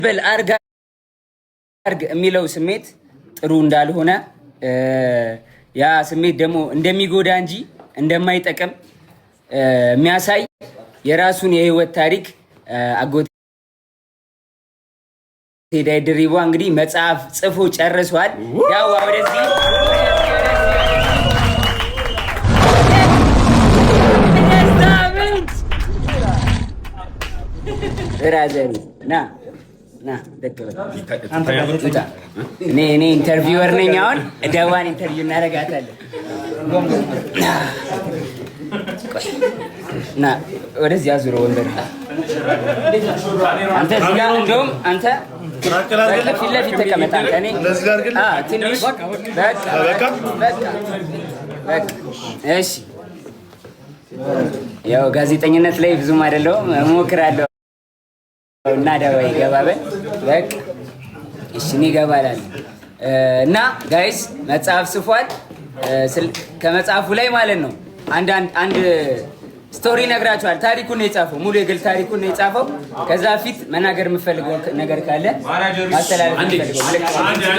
በል አርግ የሚለው ስሜት ጥሩ እንዳልሆነ ያ ስሜት ደግሞ እንደሚጎዳ እንጂ እንደማይጠቅም የሚያሳይ የራሱን የህይወት ታሪክ አጎቴ ዳዊት ድሪባ እንግዲህ መጽሐፍ ጽፎ ጨርሷል። ያው ወደዚህ ራዘሪ ና እኔ ኢንተርቪወር ነኝ። አሁን ደዋን ኢንተርቪው እናደርጋታለን። ና ወደዚህ አዙሮ ወንበር አንተ እዚህ ጋር እንደውም አንተ ፊት ለፊት ተቀመጥ። አንተ እኔ ትንሽ በቃ እሺ። ያው ጋዜጠኝነት ላይ ብዙም አይደለሁም እሞክራለሁ እና ደዋይ ይገባበል በቃ እሺ። እኔ እገባላለሁ እና ጋይስ መጽሐፍ ጽፏል። ከመጽሐፉ ላይ ማለት ነው አንድ ስቶሪ ነግራችኋል። ታሪኩን ነው የጻፈው፣ ሙሉ የግል ታሪኩን ነው የጻፈው። ከዛ ፊት መናገር የምፈልገው ነገር ካለ ማስተላለፍ የምፈልገው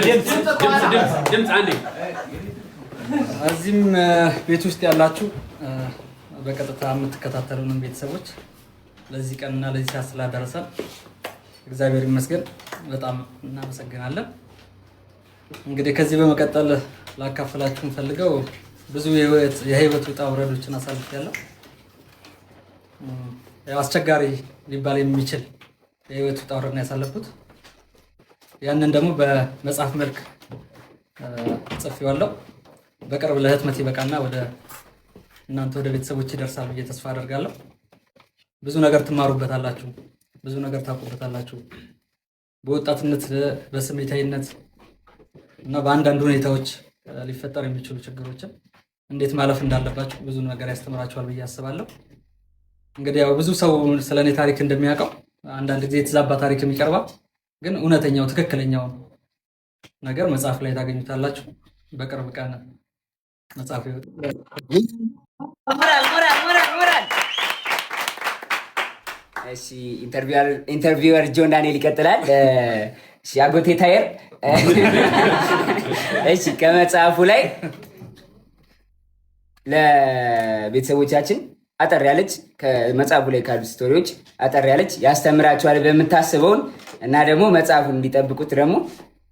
እዚህም ቤት ውስጥ ያላችሁ በቀጥታ የምትከታተሉንም ቤተሰቦች ለዚህ ቀንና ለዚህ ሰዓት ስላደረሰን እግዚአብሔር ይመስገን፣ በጣም እናመሰግናለን። እንግዲህ ከዚህ በመቀጠል ላካፍላችሁ ፈልገው ብዙ የህይወት ውጣ ውረዶችን አሳልፌያለሁ። ያው አስቸጋሪ ሊባል የሚችል የህይወት ውጣ ውረድ ነው ያሳለፍኩት። ያንን ደግሞ በመጽሐፍ መልክ ጽፌዋለሁ። በቅርብ ለህትመት ይበቃና ወደ እናንተ ወደ ቤተሰቦች ይደርሳል ብዬ ተስፋ አደርጋለሁ። ብዙ ነገር ትማሩበታላችሁ፣ ብዙ ነገር ታውቁበታላችሁ። በወጣትነት በስሜታዊነት እና በአንዳንድ ሁኔታዎች ሊፈጠር የሚችሉ ችግሮችን እንዴት ማለፍ እንዳለባችሁ ብዙ ነገር ያስተምራችኋል ብዬ አስባለሁ። እንግዲህ ያው ብዙ ሰው ስለኔ ታሪክ እንደሚያውቀው አንዳንድ ጊዜ የተዛባ ታሪክ የሚቀርባል፣ ግን እውነተኛው ትክክለኛው ነገር መጽሐፍ ላይ ታገኙታላችሁ። በቅርብ ቀን መጽሐፍ ይወጣል። እሺ ኢንተርቪወር ጆን ዳንኤል ይቀጥላል። እሺ አጎቴ ታየር እሺ ከመጽሐፉ ላይ ለቤተሰቦቻችን አጠር ያለች ከመጽሐፉ ላይ ካሉ ስቶሪዎች አጠር ያለች ያስተምራቸዋል በምታስበውን እና ደግሞ መጽሐፉን እንዲጠብቁት ደግሞ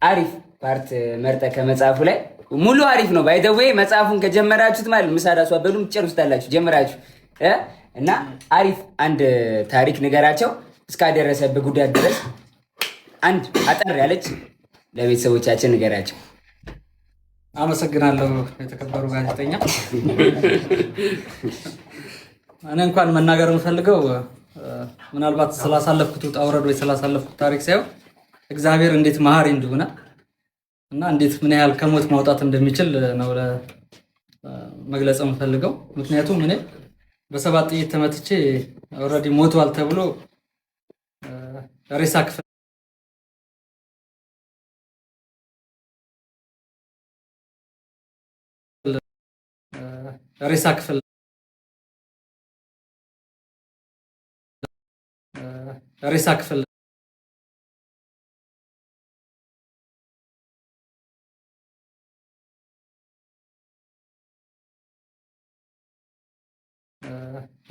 አሪፍ ፓርት መርጠ ከመጽሐፉ ላይ ሙሉ አሪፍ ነው። ባይ ዘ ዌይ መጽሐፉን ከጀመራችሁት ማለት ምሳዳሱ አበሉም ጨርሱታላችሁ ጀመራችሁ እና አሪፍ አንድ ታሪክ ንገራቸው እስካደረሰበት ጉዳት ድረስ አንድ አጠር ያለች ለቤተሰቦቻችን ንገራቸው። አመሰግናለሁ የተከበሩ ጋዜጠኛ። እኔ እንኳን መናገር የምፈልገው ምናልባት ስላሳለፍኩት ውጣ ውረድ ወይ ስላሳለፍኩት ታሪክ ሳይሆን እግዚአብሔር እንዴት መሀሪ እንደሆነ እና እንዴት ምን ያህል ከሞት ማውጣት እንደሚችል ነው መግለጽ የምፈልገው። ምክንያቱም እኔ በሰባት ጥይት ተመትቼ ኦልሬዲ ሞቷል ተብሎ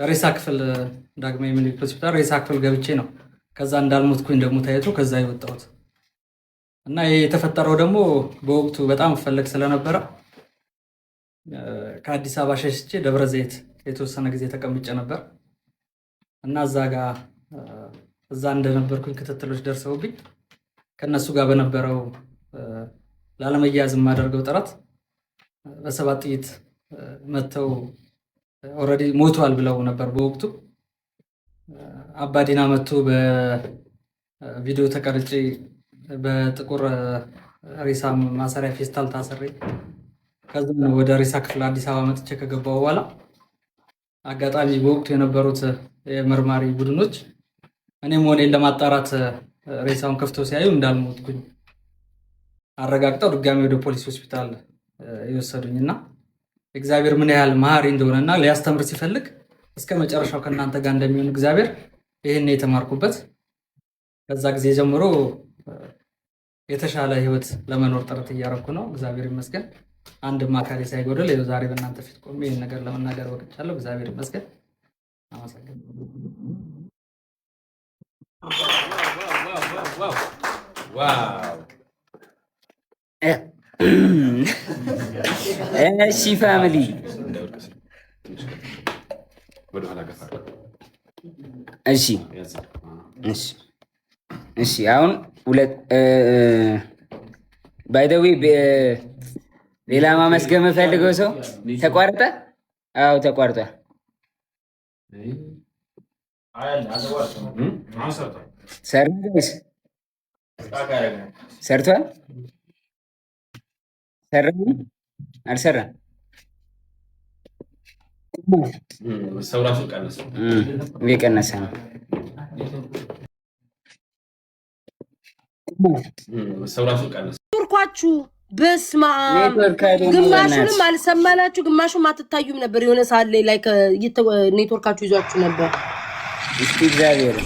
ሬሳ ክፍል ዳግማዊ ምኒልክ ሆስፒታል ሬሳ ክፍል ገብቼ ነው ከዛ እንዳልሞትኩኝ ደግሞ ታይቶ ከዛ የወጣሁት እና ይሄ የተፈጠረው ደግሞ በወቅቱ በጣም ፈለግ ስለነበረ ከአዲስ አበባ ሸሽቼ ደብረ ዘይት የተወሰነ ጊዜ ተቀምጬ ነበር እና እዛ እንደነበርኩኝ ክትትሎች ደርሰውብኝ ከነሱ ጋር በነበረው ላለመያዝ የማደርገው ጥረት በሰባት ጥይት መተው ኦልሬዲ ሞቷል ብለው ነበር በወቅቱ። አባዲና መጥቶ በቪዲዮ ተቀርጬ በጥቁር ሬሳ ማሰሪያ ፌስታል ታሰሬ ከዛ ወደ ሬሳ ክፍል አዲስ አበባ መጥቼ ከገባው በኋላ አጋጣሚ በወቅቱ የነበሩት የመርማሪ ቡድኖች እኔም ሆኔን ለማጣራት ሬሳውን ከፍተው ሲያዩ እንዳልሞትኩኝ አረጋግጠው ድጋሚ ወደ ፖሊስ ሆስፒታል የወሰዱኝና እግዚአብሔር ምን ያህል መሀሪ እንደሆነና ሊያስተምር ሲፈልግ እስከ መጨረሻው ከእናንተ ጋር እንደሚሆን እግዚአብሔር ይሄን የተማርኩበት ከዛ ጊዜ ጀምሮ የተሻለ ህይወት ለመኖር ጥረት እያደረኩ ነው። እግዚአብሔር ይመስገን። አንድም አካሌ ሳይጎድል ዛሬ በእናንተ ፊት ቆሜ ይህን ነገር ለመናገር በቅቻለሁ። እግዚአብሔር ይመስገን። አመሰግናለሁ። እሺ ፋሚሊ እሺ አሁን ባይ ዘ ዌይ ሌላ ማመስገን የምፈልገው ሰው ተቋርጠ? አዎ ተቋርጧል። ሰርቷል? አልሰራም? እየቀነሰ ነው። ቱርኳችሁ በስመ አብ ግማሹንም አልሰማናችሁ፣ ግማሹም አትታዩም ነበር። የሆነ ሰዓት ላይ ኔትወርካችሁ ይዟችሁ ነበር። እስቲ እግዚአብሔር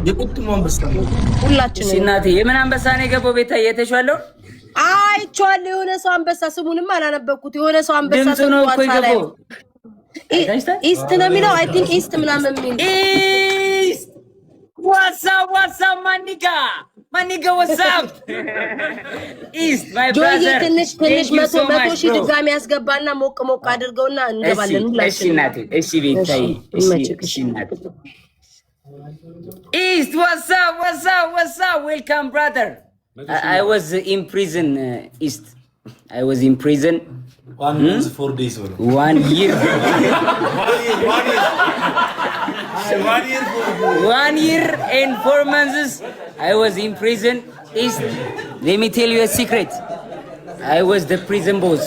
የቁጥሙ አንበሳ ሁላችንም እናቴ የምን አንበሳ ነው የገባው? ቤታ እየተሻለው አይቼዋለሁ። የሆነ ሰው አንበሳ ስሙንም አላነበብኩት። የሆነ ሰው አንበሳ ድምፁ ነው እኮ የገባው። ኢስት ነው የሚለው። አይ ቲንክ ኢስት ምናምን የሚል ኢስት ዋትሳፕ ማኒጋ ዋትሳፕ ኢስት ማይ ብራዘር ትንሽ መቶ ሺህ ድጋሚ ያስገባና ሞቅ አድርገውና እንገባለን ሁላችንም። እሺ እናቴ፣ እሺ ቤታዬ፣ እሺ እናቴ። ኢስት ዋትሳፕ ዌልካም ብራዘር። I was in prison, East. I was in prison 1 month 4 days. 1 year. 1 year and 4 months. I was in prison, East. Let me tell you a secret. I was the prison boss.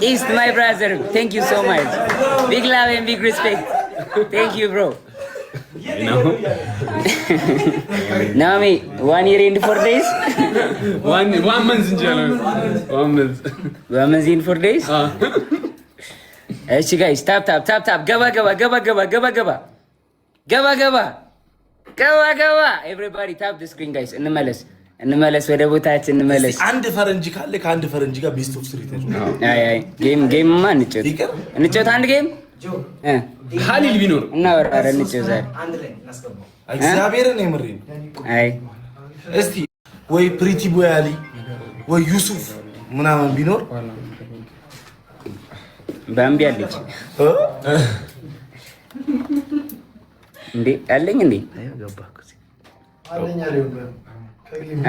East, my brother. Thank you so much. Big love and big respect. Thank you, bro. Naomi, 1 year and 4 days? 1 month in January. 1 month. 1 month in 4 days? Hey guys, tap. Gaba. Everybody tap the screen, guys. እንመለስ ወደ ቦታችን እንመለስ። አንድ ፈረንጅ ካለ ከአንድ ፈረንጅ ጋር ቤስት ኦፍ 3 ተጫወቱ። አይ ጌምማ እንጫወት አንድ ጌም ሀሊል ቢኖር እናወራረ እንጫወት ዛሬ አንድ ላይ እናስገባው። እግዚአብሔርን የምሬን። አይ እስቲ ወይ ፕሪቲ ቦይ አሊ ወይ ዩሱፍ ምናምን ቢኖር ባምቢ አለች እንዴ? አለኝ እንዴ?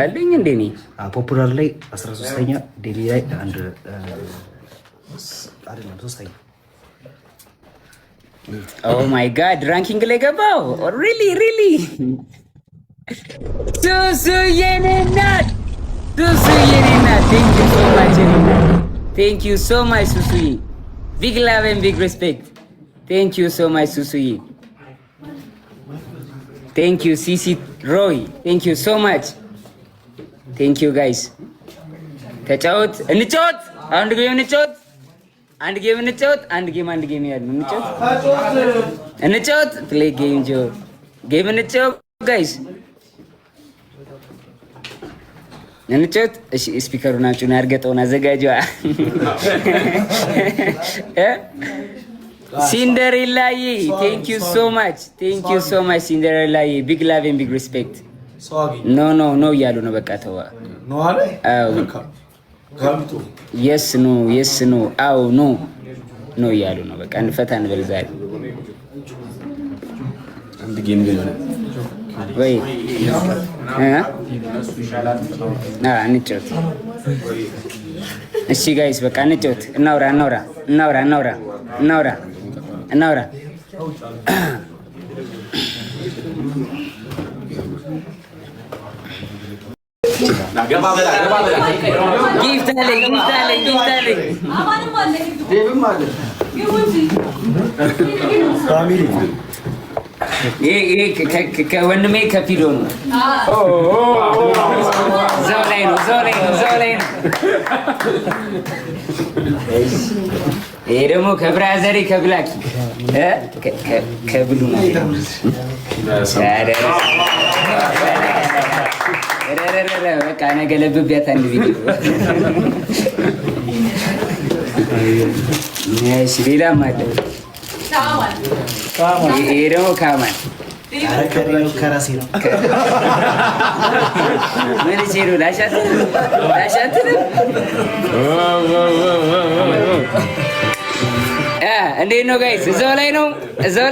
አለኝ እንዴ? እኔ ፖፑላር ላይ 13ኛ ዴሊ ላይ አንድ አይደለም 3ኛ። ኦ ማይ ጋድ ራንኪንግ ላይ ገባው። ሪሊ ሱሱ የኔ ናት። ቴንክ ዩ ሶ ማች ሱሱዬ። ቢግ ላቭ ኤንድ ቢግ ሪስፔክት። ቴንክ ዩ ሶ ማች ሱሱዬ። ቴንክ ዩ ሲሲ ሮይ። ቴንክ ዩ ሶ ማች። ቴንክ ዩ ጋይስ። እንጫወት። አንድ ጌም እንጫወት። አንድ ጌም ያሉ እንጫወት። ፕሌይ ጌም ጌም እንጫወት ጋይስ፣ እንጫወት። እሺ ስፒከሩን አምጪና አርገጠውን አዘጋጇ። ሲንደሬላዬ ቴንክ ዩ ሶ ማች ሲንደሬላዬ። ቢግ ላቭ ኤንድ ቢግ ሪስፔክት። ኖ እያሉ ነው። በቃ ተዋ። የስ ኖ አው ኖ እያሉ ነው። በቃ እንፈታ እንበል ዛሬ አንድ ጌም ወይ እንጫወት። እሺ ጋይስ በቃ እንጫወት። እናውራ ጊፍት አለኝ። ይሄ ከወንድሜ ከፊዶ ነው። እዛው ላይ ነው። ይሄ ደግሞ ከብራዘሪ ከብላኪ ከብሉ ነው። በቃ ነገ ለብቢያት አንድ ቪዲዮ። እሺ ሌላም አለ። ይሄ ደግሞ ካማን ከራሴ ነው። ምን ሲሉ ላሻት እንዴት ነው ጋይስ? እዛው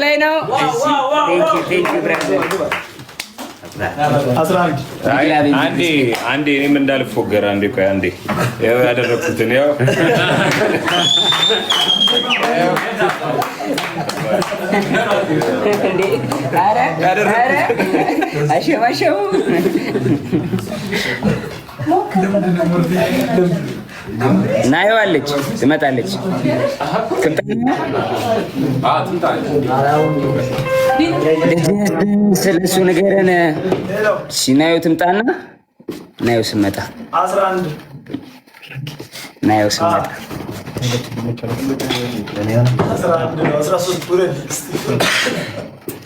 ላይ ነው። ቴንክ ዩ ብራዘር። አንዴ እኔም እንዳልፎገር አንዴ ቆይ አንዴ ያው ያደረኩትን ያው አሸማሸሙ ናየዋለች ትመጣለች። ስለሱ ንገረን። ናየው ትምጣና ናየው ስመጣ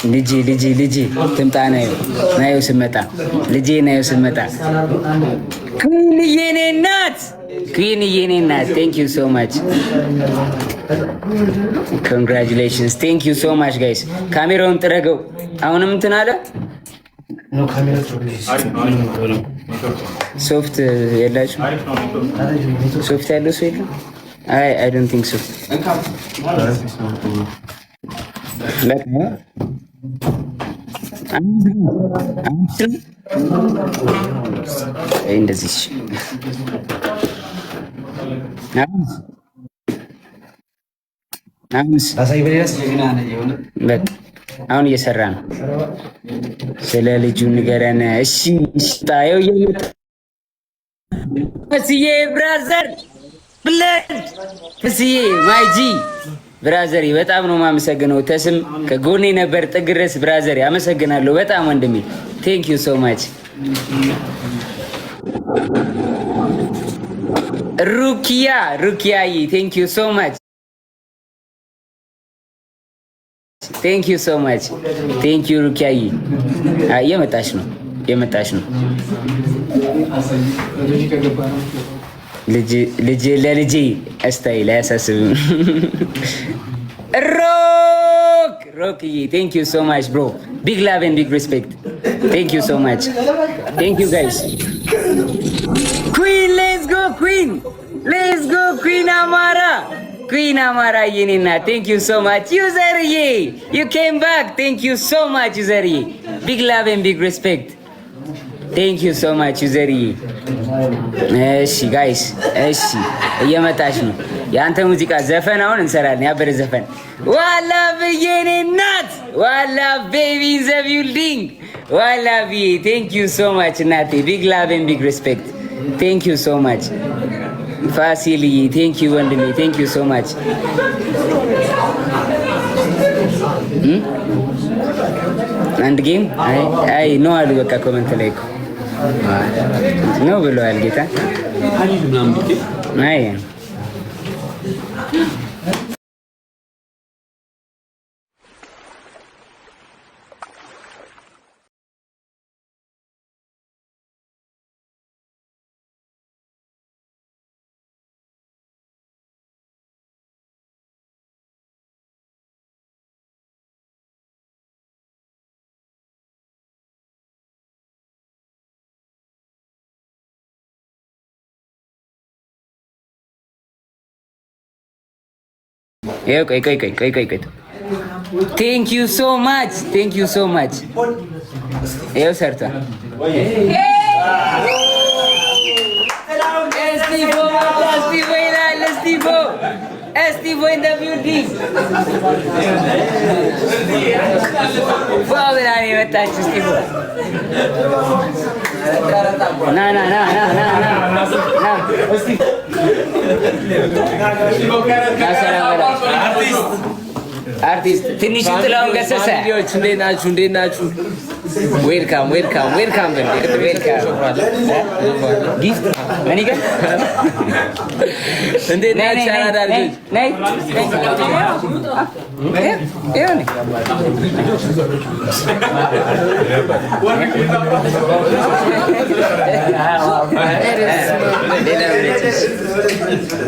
ልጄ ትምጣ ናየው ስመጣ ኩንዬ የኔ እናት ቴንክ ዩ ሶ ማች ኮንግራቹሌሽንስ ቴንክ ዩ ሶ ማች ጋይስ። ካሜራውን ጥረገው። አሁንም እንትን አለ ሶፍት የላችሁ? ሶፍት ያለው ሰው የለም? አይ ዶንት ቲንክ ሶ። እንደዚህ አሁን እየሰራ ነው። ስለ ልጁ ንገረን። እሺ ታየው እየመጣ ፍስዬ ብራዘር ብለድ ፍስዬ ማይጂ ብራዘር በጣም ነው የማመሰግነው። ተስም ከጎኔ ነበር ጥግ ድረስ ብራዘር፣ አመሰግናለሁ በጣም ወንድሜ። ቴንክ ዩ ሶ ማች ሩኪያዬ ቴንክ ዩ ሶ ማች ቴንክ ዩ ሶ ማች ቴንክ ዩ ሩኪያዬ። የመጣች ነው ለልጄ እስታይል አያሳስብም። ሮክዬ ቴንክ ዩ ሶ ማች ብሮ። ቢግ ላቭ ኤንድ ቢግ ሪስፔክት። ቴንክ ዩ ሶ ማች ቴንክ ዩ ጋይስ። ኩዊን ሌትስ ጎ ኩዊን አማራ የኔና ቴንክ ዩ ሶ ማች ዩዘርዬ ዩ ኬም ባክ ቴንክ ዩ ሶ ማች ዩዘርዬ። ቢግ ላቭ ኤንድ ቢግ ሪስፔክት ቴንክ ዩ ሶ ማች ዩዘርዬ። እሺ ጋይስ እየመጣች ነው። የአንተ ሙዚቃ ዘፈን አሁን እንሰራለን። ያበረ ዘፈን ዋላ ብዬኔ እናት ዋላ ቤቢ ኢን ዘ ቢልዲንግ ዋላ ብዬ ቴንክ ዩ ሶ ማች እናቴ። ቢግ ላቭ ኤንድ ቢግ ሪስፔክት ቴንክ ዩ ሶ ማች ፋሲልዬ ቴንክ ዩ ወንድሜ ቴንክ ዩ ሶ ማች። አንድ ጌም አይ ነው አሉ። በቃ ኮመንት ላይ እኮ ነው ብለዋል ጌታ። አይ ቆይ ቴንክ ዩ ሶ ማች ይኸው ሰርቷል። እስቲቮ ኢን ዘ ቢልዲንግ ብላ ነው የመጣችው። እስቲቮ ና አርቲስት ትንሽ ጥላውን ገሰሰ። እንዴት ናችሁ? ዌልካም እኔ ግን እንዴት ናችሁ? አራዳ ልጆች ነይ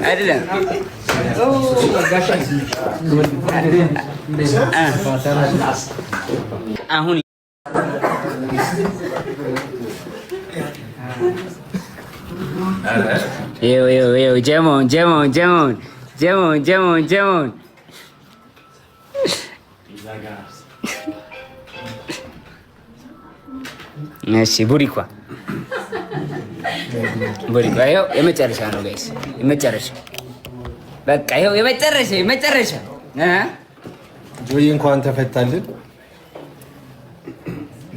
አይደለም አሁን ጀሞን እሺ ቡሪኳ ይኸው የመጨረሻ ነው ጋይስ፣ የመጨረሻ በቃ ይኸው የመጨረሻ ጆይ እንኳን ተፈታልን።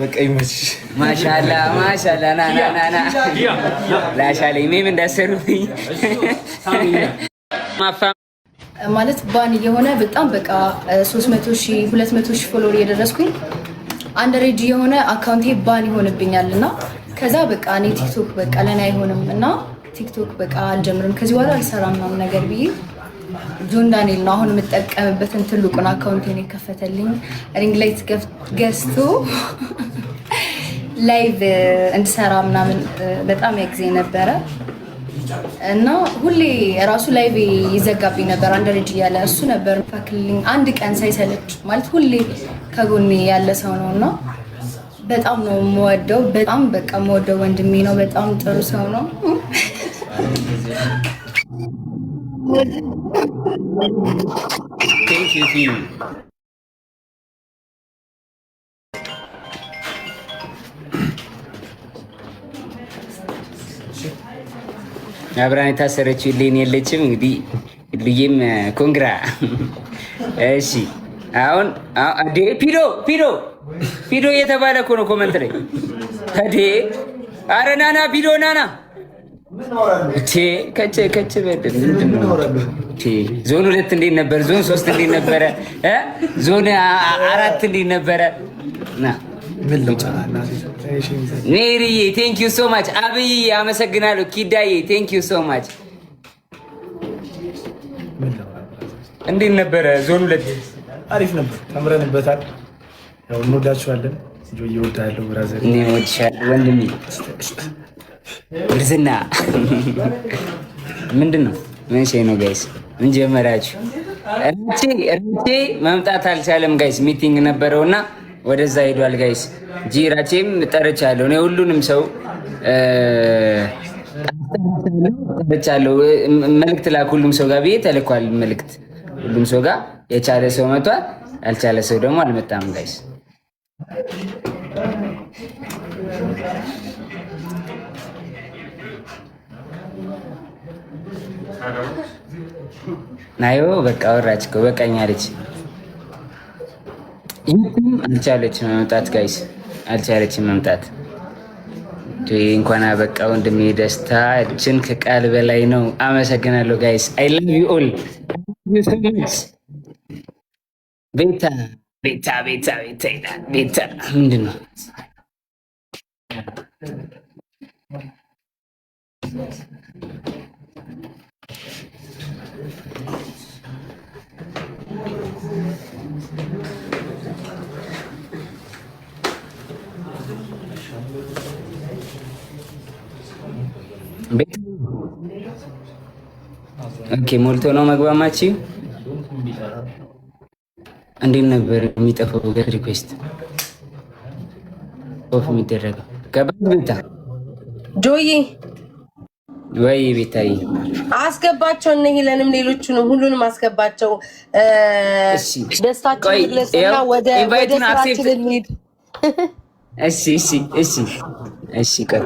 በቃ ይመችሽ። ማሻአላ ና ላሻለኝ ሜም እንዳሰሩኝ ማለት ባን የሆነ በጣም በቃ 300,000 200,000 ፎሎወር እየደረስኩኝ አንደሬጅ የሆነ አካውንቴ ባን ይሆንብኛል እና ከዛ በቃ እኔ ቲክቶክ በቃ ለኔ አይሆንም እና ቲክቶክ በቃ አልጀምርም ከዚህ በኋላ አልሰራም ምናምን ነገር ብዬ ጆን ዳንኤል ነው አሁን የምጠቀምበትን ትልቁን አካውንቴን የከፈተልኝ ሪንግ ላይት ገዝቶ ላይቭ እንድሰራ ምናምን በጣም ያግዘኝ ነበረ እና ሁሌ ራሱ ላይቭ ይዘጋብኝ ነበር አንደሬጅ እያለ እሱ ነበር ፈክልኝ አንድ ቀን ሳይሰለች ማለት ሁሌ ከጎኔ ያለ ሰው ነው እና በጣም ነው የምወደው። በጣም በቃ የምወደው ወንድሜ ነው። በጣም ጥሩ ሰው ነው። አብራን የታሰረችው ሌን የለችም። እንግዲህ ልዬም ኮንግራ። እሺ አሁን ፒዶ እየተባለ እኮ ነው ኮመንት ላይ ታዲ። አረ ናና ፒዶ ናና ከች በደል ምንድነው? ዞን 2 እንዴት ነበር? ዞን 3 እንዴት ነበረ? ዞን 4 እንዴት ነበረ? ና ኔሪዬ ቴንክ ዩ ሶ ማች። አብይ አመሰግናለሁ። ኪዳዬ ቴንክ ዩ ሶ ማች። እንዴት ነበረ ዞን 2? አሪፍ ነበር፣ ተምረንበታል። ያው እንወዳችኋለን። ጆዬ እወድሃለሁ ብራዘር። እኔ እወድሻለሁ ወንድሜ። ብርዝና ምንድን ነው? ምን ሸይ ነው ጋይስ? ምን ጀመራችሁ? ራቼ መምጣት አልቻለም ጋይስ፣ ሚቲንግ ነበረውና ወደዛ ሄዷል ጋይስ። ራቼም ጠርቻለሁ። እኔ ሁሉንም ሰው ጠርቻለሁ። መልእክት ላክ ሁሉም ሰው ጋር ብዬ ተልኳል መልእክት። ሁሉም ሰው ጋር የቻለ ሰው መጥቷል፣ ያልቻለ ሰው ደግሞ አልመጣም ጋይስ። ናዮ በቃ ወራች እኮ በቃኝ አለች። ይህም አልቻለችም መምጣት ጋይስ፣ አልቻለችም መምጣት። እንኳን አበቃ ወንድሜ። ደስታችን ከቃል በላይ ነው። አመሰግናለሁ ጋይስ። አይ ላቭ ዩ ኦል። ቤታ ምንድን ነው? ኦኬ ሞልቶ ነው መግባማችሁ። እንዴት ነበር የሚጠፋው ሪኩዌስት ኦፍ የሚደረገው? ገባህ ቤታ? ጆዬ ወይ ቤታዬ አስገባቸው እነ ሄለንም ሌሎቹንም ሁሉንም አስገባቸው። ደስታችን ለሰና ወደ ስራችን እንሂድ። እሺ ቀር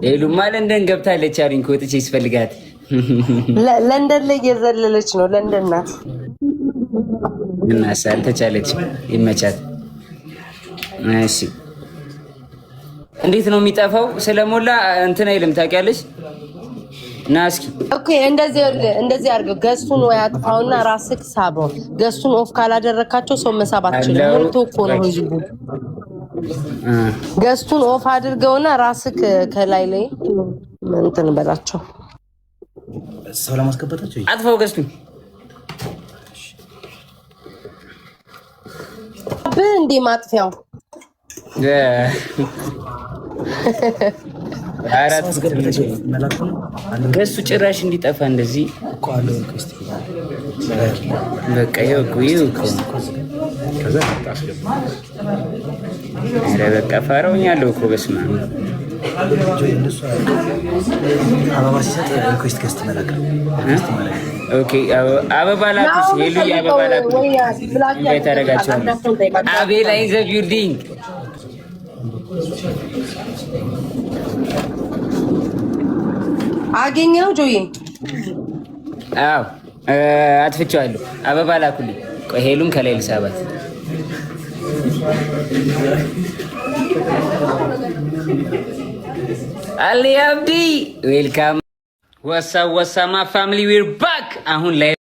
ሄሉማ ለንደን ገብታለች አሉኝ። ከወጥቼ ይስፈልጋት ለንደን ላይ እየዘለለች ነው። ለንደን ናት እና ሳልተቻለች ይመቻት። እሺ እንዴት ነው የሚጠፋው? ስለሞላ እንትን አይልም ታውቂያለሽ። እና እስኪ ኦኬ እንደዚህ አድርገው ገስቱን ወይ አጥፋውና ራስክ ሳበው። ገስቱን ኦፍ ካላደረካቸው ሰው መሳብ አትችልም። ሞልቶ እኮ ነው ህዝቡ። ገስቱን ኦፍ አድርገውና ራስክ ከላይ ላይ እንትን በላቸው። ሰው ለማስገባታቸው አጥፋው ገስቱን እንዴ ማጥፊያው አራት ገስቱ ጭራሽ እንዲጠፋ እንደዚህ በቃ ይኸው ከዛ ታስገባ በቃ ፈራውኛለሁ እኮ በስመ አብ አበባ ሲሰጥ ሪኩዌስት ገስት መላክ ኦኬ አበባ ላኩሽ ሄሉ አበባ ላኩሽ ታረጋቸው አቤላ ኢን ዘ ቢልዲንግ አገኘው ጆይ አዎ አጥፍቼዋለሁ አበባ ላኩልኝ ቆይ ሄሉን ከላይ ልሳባት አሊ አብዲ ዌልካም ወሳ ማ ፋሚሊ ዊር ባክ አሁን ላይ